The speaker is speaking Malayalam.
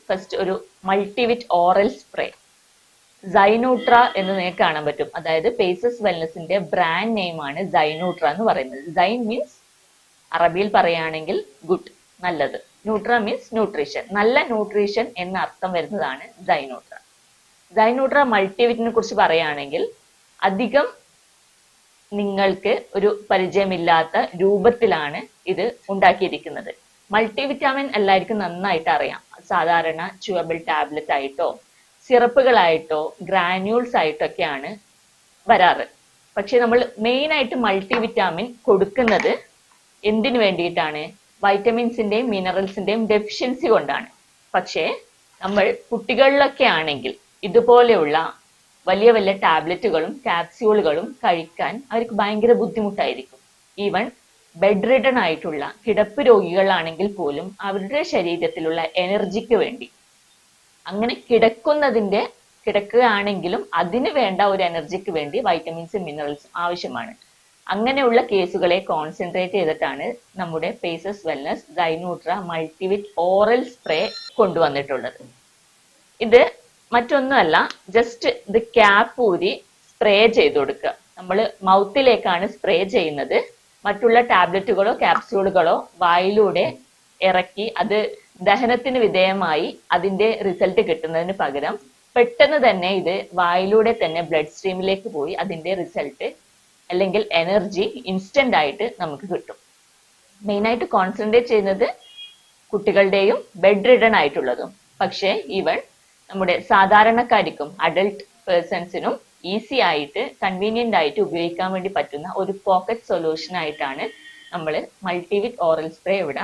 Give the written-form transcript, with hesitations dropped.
ഫസ്റ്റ് ഒരു മൾട്ടിവിറ്റ് ഓറൽ സ്പ്രേ സൈനൂട്ര എന്ന് നിങ്ങൾക്ക് കാണാൻ പറ്റും. അതായത് പേസസ് വെൽനസിന്റെ ബ്രാൻഡ് നെയിം ആണ് സൈനൂട്ര എന്ന് പറയുന്നത്. സൈൻ മീൻസ് അറബിയിൽ പറയുകയാണെങ്കിൽ ഗുഡ്, നല്ലത്. ന്യൂട്ര മീൻസ് ന്യൂട്രീഷൻ, നല്ല ന്യൂട്രീഷൻ എന്ന അർത്ഥം വരുന്നതാണ് സൈനൂട്ര. സൈനൂട്ര മൾട്ടിവിറ്റിനെ കുറിച്ച് പറയുകയാണെങ്കിൽ അധികം നിങ്ങൾക്ക് ഒരു പരിചയമില്ലാത്ത രൂപത്തിലാണ് ഇത് ഉണ്ടാക്കിയിരിക്കുന്നത്. മൾട്ടിവിറ്റാമിൻ എല്ലാവർക്കും നന്നായിട്ട് അറിയാം. സാധാരണ ച്യൂവബിൾ ടാബ്ലറ്റ് ആയിട്ടോ സിറപ്പുകളായിട്ടോ ഗ്രാന്യൂൾസ് ആയിട്ടൊക്കെയാണ് വരാറ്. പക്ഷെ നമ്മൾ മെയിൻ ആയിട്ട് മൾട്ടിവിറ്റാമിൻ കൊടുക്കുന്നത് എന്തിനു വേണ്ടിയിട്ടാണ്? വൈറ്റമിൻസിന്റെയും മിനറൽസിന്റെയും ഡെഫിഷ്യൻസി കൊണ്ടാണ്. പക്ഷേ നമ്മൾ കുട്ടികളിലൊക്കെ ആണെങ്കിൽ ഇതുപോലെയുള്ള വലിയ വലിയ ടാബ്ലറ്റുകളും ക്യാപ്സ്യൂളുകളും കഴിക്കാൻ അവർക്ക് ഭയങ്കര ബുദ്ധിമുട്ടായിരിക്കും. ഈവൻ ബെഡ് റിഡൺ ആയിട്ടുള്ള കിടപ്പ് രോഗികളാണെങ്കിൽ പോലും അവരുടെ ശരീരത്തിലുള്ള എനർജിക്ക് വേണ്ടി, അങ്ങനെ കിടക്കുകയാണെങ്കിലും അതിന് വേണ്ട ഒരു എനർജിക്ക് വേണ്ടി വൈറ്റമിൻസും മിനറൽസും ആവശ്യമാണ്. അങ്ങനെയുള്ള കേസുകളെ കോൺസെൻട്രേറ്റ് ചെയ്തിട്ടാണ് നമ്മുടെ പേസസ് വെൽനസ് സൈനൂട്ര മൾട്ടിവിറ്റ് ഓറൽ സ്പ്രേ കൊണ്ടുവന്നിട്ടുള്ളത്. ഇത് മറ്റൊന്നുമല്ല, ജസ്റ്റ് ഇത് ക്യാപ്പ് ഊരി സ്പ്രേ ചെയ്ത് കൊടുക്കുക. നമ്മൾ മൗത്തിലേക്കാണ് സ്പ്രേ ചെയ്യുന്നത്. മറ്റുള്ള ടാബ്ലറ്റുകളോ ക്യാപ്സ്യൂളുകളോ വായിലൂടെ ഇറക്കി അത് ദഹനത്തിന് വിധേയമായി അതിന്റെ റിസൾട്ട് കിട്ടുന്നതിന് പകരം പെട്ടെന്ന് തന്നെ ഇത് വായിലൂടെ തന്നെ ബ്ലഡ് സ്ട്രീമിലേക്ക് പോയി അതിന്റെ റിസൾട്ട് അല്ലെങ്കിൽ എനർജി ഇൻസ്റ്റന്റ് ആയിട്ട് നമുക്ക് കിട്ടും. മെയിനായിട്ട് കോൺസെൻട്രേറ്റ് ചെയ്യുന്നത് കുട്ടികളുടെയും ബെഡ് റിഡൺ ആയിട്ടുള്ളതും. പക്ഷേ ഈവൻ നമ്മുടെ സാധാരണക്കാർക്കും അഡൽട്ട് പേഴ്സൺസിനും ഈസി ആയിട്ട് കൺവീനിയന്റ് ആയിട്ട് ഉപയോഗിക്കാൻ വേണ്ടി പറ്റുന്ന ഒരു പോക്കറ്റ് സൊല്യൂഷൻ ആയിട്ടാണ് നമ്മൾ മൾട്ടിവിറ്റ് ഓറൽ സ്പ്രേ ഇവിടെ